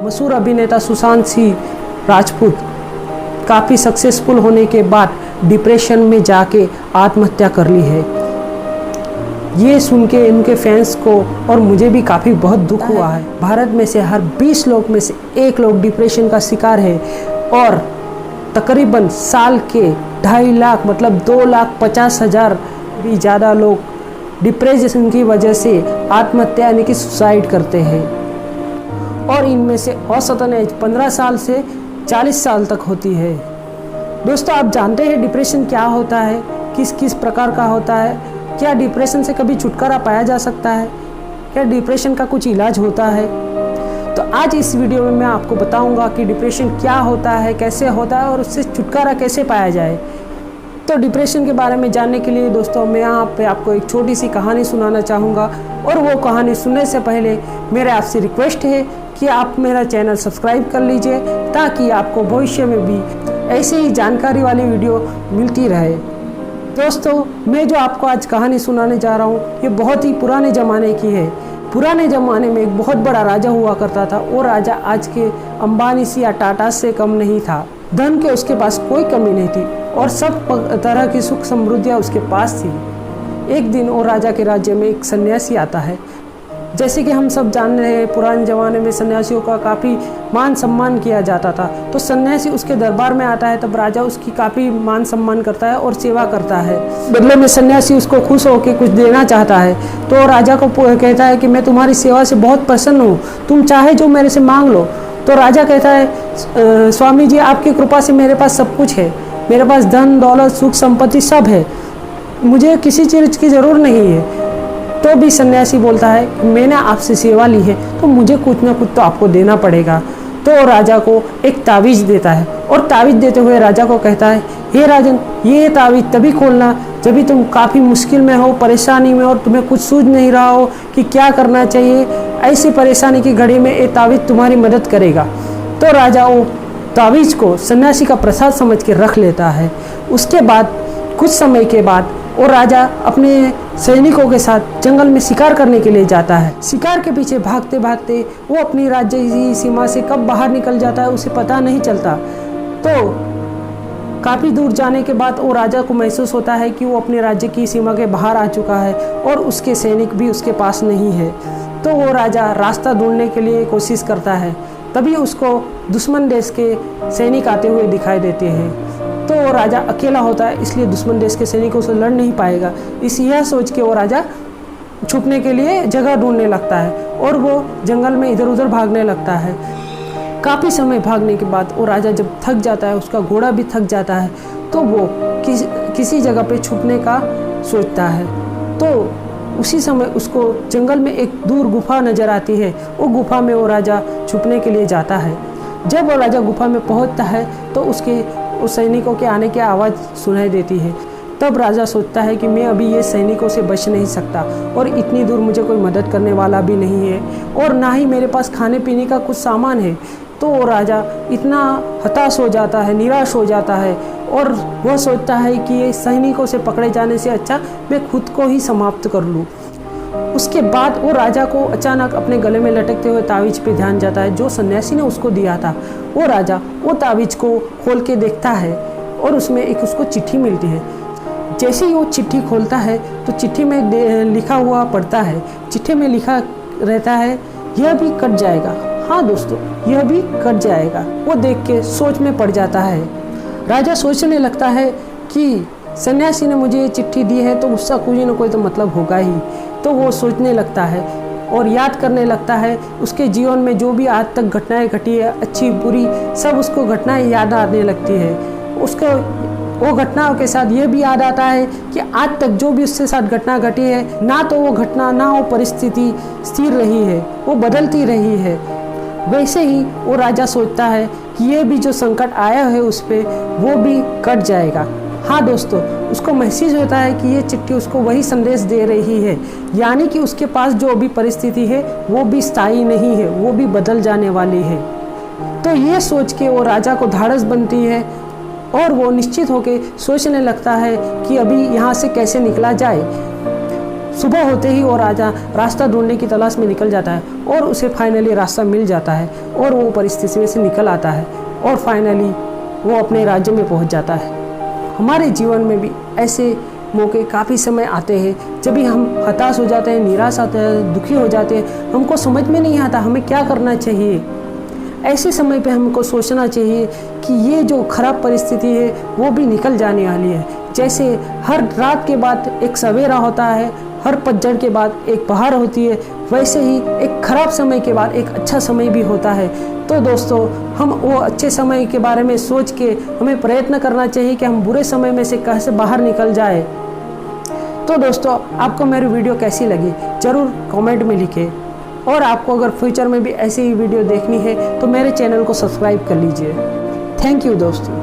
मशहूर अभिनेता सुशांत सिंह राजपूत काफ़ी सक्सेसफुल होने के बाद डिप्रेशन में जाके आत्महत्या कर ली है। ये सुन के इनके फैंस को और मुझे भी काफ़ी बहुत दुख हुआ है। भारत में से हर 20 लोग में से एक लोग डिप्रेशन का शिकार है और तकरीबन साल के 2.5 लाख मतलब 2,50,000 भी ज़्यादा लोग डिप्रेशन की वजह से आत्महत्या यानी कि सुसाइड करते हैं और इनमें से औसतन एज 15 साल से 40 साल तक होती है। दोस्तों, आप जानते हैं डिप्रेशन क्या होता है, किस किस प्रकार का होता है, क्या डिप्रेशन से कभी छुटकारा पाया जा सकता है, क्या डिप्रेशन का कुछ इलाज होता है। तो आज इस वीडियो में मैं आपको बताऊंगा कि डिप्रेशन क्या होता है, कैसे होता है और उससे छुटकारा कैसे पाया जाए। तो डिप्रेशन के बारे में जानने के लिए दोस्तों मैं यहाँ पे आपको एक छोटी सी कहानी सुनाना चाहूँगा और वो कहानी सुनने से पहले मेरा आपसे रिक्वेस्ट है कि आप मेरा चैनल सब्सक्राइब कर लीजिए ताकि आपको भविष्य में भी ऐसे ही जानकारी वाली वीडियो मिलती रहे। दोस्तों, मैं जो आपको आज कहानी सुनाने जा रहा हूँ ये बहुत ही पुराने ज़माने की है। पुराने ज़माने में एक बहुत बड़ा राजा हुआ करता था। वो राजा आज के अंबानी से या टाटा से कम नहीं था। धन के उसके पास कोई कमी नहीं थी और सब तरह की सुख समृद्धियाँ उसके पास थी। एक दिन वो राजा के राज्य में एक सन्यासी आता है। जैसे कि हम सब जान रहे हैं, पुराने ज़माने में सन्यासियों का काफ़ी मान सम्मान किया जाता था। तो सन्यासी उसके दरबार में आता है तब राजा उसकी काफ़ी मान सम्मान करता है और सेवा करता है। बदले में सन्यासी उसको खुश होकर कुछ देना चाहता है तो राजा को कहता है कि मैं तुम्हारी सेवा से बहुत प्रसन्न हूँ, तुम चाहे जो मेरे से मांग लो। तो राजा कहता है, स्वामी जी आपकी कृपा से मेरे पास सब कुछ है, मेरे पास धन दौलत सुख संपत्ति सब है, मुझे किसी चीज़ की ज़रूरत नहीं है। तो भी सन्यासी बोलता है कि मैंने आपसे सेवा ली है तो मुझे कुछ ना कुछ तो आपको देना पड़ेगा। तो राजा को एक तावीज़ देता है और तावीज़ देते हुए राजा को कहता है, हे राजन, ये तावीज़ तभी खोलना जब भी तुम काफ़ी मुश्किल में हो, परेशानी में हो, तुम्हें कुछ सूझ नहीं रहा हो कि क्या करना चाहिए। ऐसी परेशानी की घड़ी में ये तावीज़ तुम्हारी मदद करेगा। तो राजा वो तावीज़ को सन्यासी का प्रसाद समझ के रख लेता है। उसके बाद कुछ समय के बाद वो राजा अपने सैनिकों के साथ जंगल में शिकार करने के लिए जाता है। शिकार के पीछे भागते भागते वो अपनी राज्य की सीमा से कब बाहर निकल जाता है उसे पता नहीं चलता। तो काफ़ी दूर जाने के बाद वो राजा को महसूस होता है कि वो अपने राज्य की सीमा के बाहर आ चुका है और उसके सैनिक भी उसके पास नहीं है। तो वो राजा रास्ता ढूंढने के लिए कोशिश करता है। तभी उसको दुश्मन देश के सैनिक आते हुए दिखाई देते हैं। तो वो राजा अकेला होता है, इसलिए दुश्मन देश के सैनिकों से लड़ नहीं पाएगा। यह सोच के वो राजा छुपने के लिए जगह ढूंढने लगता है और वो जंगल में इधर उधर भागने लगता है। काफ़ी समय भागने के बाद वो राजा जब थक जाता है, उसका घोड़ा भी थक जाता है, तो वो किसी जगह पे छुपने का सोचता है। तो उसी समय उसको जंगल में एक दूर गुफा नज़र आती है। वो गुफा में वो राजा छुपने के लिए जाता है। जब वो राजा गुफा में पहुंचता है तो उस सैनिकों के आने की आवाज़ सुनाई देती है। तब राजा सोचता है कि मैं अभी ये सैनिकों से बच नहीं सकता और इतनी दूर मुझे कोई मदद करने वाला भी नहीं है और ना ही मेरे पास खाने पीने का कुछ सामान है। तो वो राजा इतना हताश हो जाता है, निराश हो जाता है और वह सोचता है कि ये सैनिकों से पकड़े जाने से अच्छा मैं खुद को ही समाप्त कर लूँ। उसके बाद वो राजा को अचानक अपने गले में लटकते हुए तावीज़ पे ध्यान जाता है जो सन्यासी ने उसको दिया था। वो राजा वो तावीज़ को खोल के देखता है और उसमें एक उसको चिट्ठी मिलती है। जैसे ही वो चिट्ठी खोलता है तो चिट्ठी में लिखा हुआ पढ़ता है। चिट्ठी में लिखा रहता है, यह भी कट जाएगा। हाँ दोस्तों, यह भी कट जाएगा। वो देख के सोच में पड़ जाता है। राजा सोचने लगता है कि सन्यासी ने मुझे ये चिट्ठी दी है तो उसका कोई ना कोई तो मतलब होगा ही। तो वो सोचने लगता है और याद करने लगता है उसके जीवन में जो भी आज तक घटनाएं घटी है, अच्छी बुरी, सब उसको घटनाएं याद आने लगती है। उसको वो घटनाओं के साथ ये भी याद आता है कि आज तक जो भी उसके साथ घटना घटी है, ना तो वो घटना ना वो परिस्थिति स्थिर रही है, वो बदलती रही है। वैसे ही वो राजा सोचता है कि ये भी जो संकट आया है उस पर वो भी कट जाएगा। हाँ दोस्तों, उसको महसूस होता है कि ये चिट्ठी उसको वही संदेश दे रही है, यानी कि उसके पास जो भी परिस्थिति है वो भी स्थायी नहीं है, वो भी बदल जाने वाली है। तो ये सोच के वो राजा को धाड़स बनती है और वो निश्चित होकर सोचने लगता है कि अभी यहाँ से कैसे निकला जाए। सुबह होते ही वो राजा रास्ता ढूंढने की तलाश में निकल जाता है और उसे फाइनली रास्ता मिल जाता है और वो परिस्थिति में से निकल आता है और फाइनली वो अपने राज्य में पहुंच जाता है। हमारे जीवन में भी ऐसे मौके काफ़ी समय आते हैं जब भी हम हताश हो जाते हैं, निराश आते हैं, दुखी हो जाते हैं, हमको समझ में नहीं आता हमें क्या करना चाहिए। ऐसे समय पे हमको सोचना चाहिए कि ये जो खराब परिस्थिति है वो भी निकल जाने वाली है। जैसे हर रात के बाद एक सवेरा होता है, हर पतझड़ के बाद एक बहार होती है, वैसे ही एक खराब समय के बाद एक अच्छा समय भी होता है। तो दोस्तों, हम वो अच्छे समय के बारे में सोच के हमें प्रयत्न करना चाहिए कि हम बुरे समय में से कैसे बाहर निकल जाए। तो दोस्तों, आपको मेरी वीडियो कैसी लगी ज़रूर कमेंट में लिखें, और आपको अगर फ्यूचर में भी ऐसी ही वीडियो देखनी है तो मेरे चैनल को सब्सक्राइब कर लीजिए। थैंक यू दोस्तों।